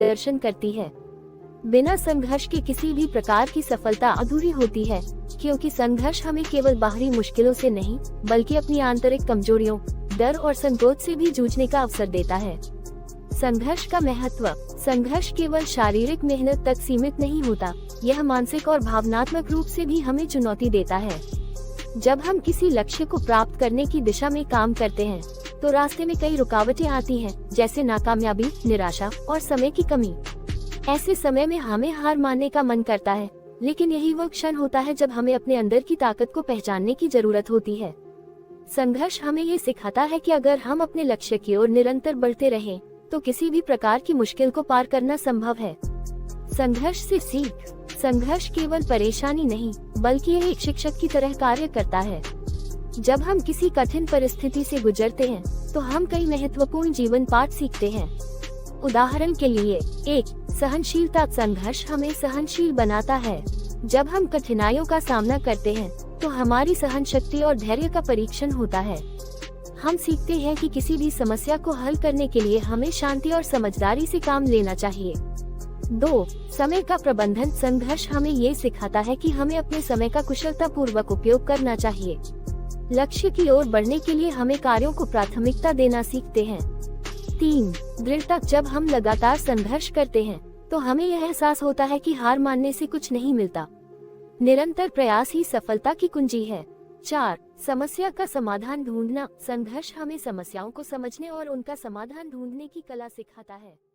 मार्गदर्शन करती है। बिना संघर्ष के किसी भी प्रकार की सफलता अधूरी होती है, क्योंकि संघर्ष हमें केवल बाहरी मुश्किलों से नहीं, बल्कि अपनी आंतरिक कमजोरियों, डर और संकोच से भी जूझने का अवसर देता है। संघर्ष का महत्व। संघर्ष केवल शारीरिक मेहनत तक सीमित नहीं होता, यह मानसिक और भावनात्मक रूप से भी हमें चुनौती देता है। जब हम किसी लक्ष्य को प्राप्त करने की दिशा में काम करते हैं, तो रास्ते में कई रुकावटें आती हैं, जैसे नाकामयाबी, निराशा और समय की कमी। ऐसे समय में हमें हार मानने का मन करता है, लेकिन यही वो क्षण होता है जब हमें अपने अंदर की ताकत को पहचानने की जरूरत होती है। संघर्ष हमें ये सिखाता है कि अगर हम अपने लक्ष्य की ओर निरंतर बढ़ते रहें, तो किसी भी प्रकार की मुश्किल को पार करना संभव है। संघर्ष से सीख। संघर्ष केवल परेशानी नहीं, बल्कि यह एक शिक्षक की तरह कार्य करता है। जब हम किसी कठिन परिस्थिति से गुजरते हैं, तो हम कई महत्वपूर्ण जीवन पाठ सीखते हैं। उदाहरण के लिए, 1. सहनशीलता। संघर्ष हमें सहनशील बनाता है। जब हम कठिनाइयों का सामना करते हैं, तो हमारी सहन शक्ति और धैर्य का परीक्षण होता है। हम सीखते हैं कि किसी भी समस्या को हल करने के लिए हमें शांति और समझदारी से काम लेना चाहिए। 2. समय का प्रबंधन। संघर्ष हमें ये सिखाता है कि हमें अपने समय का कुशलता पूर्वक उपयोग करना चाहिए। लक्ष्य की ओर बढ़ने के लिए हमें कार्यों को प्राथमिकता देना सीखते हैं। 3. दृढ़ता। जब हम लगातार संघर्ष करते हैं, तो हमें यह एहसास होता है कि हार मानने से कुछ नहीं मिलता। निरंतर प्रयास ही सफलता की कुंजी है। 4. समस्या का समाधान ढूंढना। संघर्ष हमें समस्याओं को समझने और उनका समाधान ढूंढने की कला सिखाता है।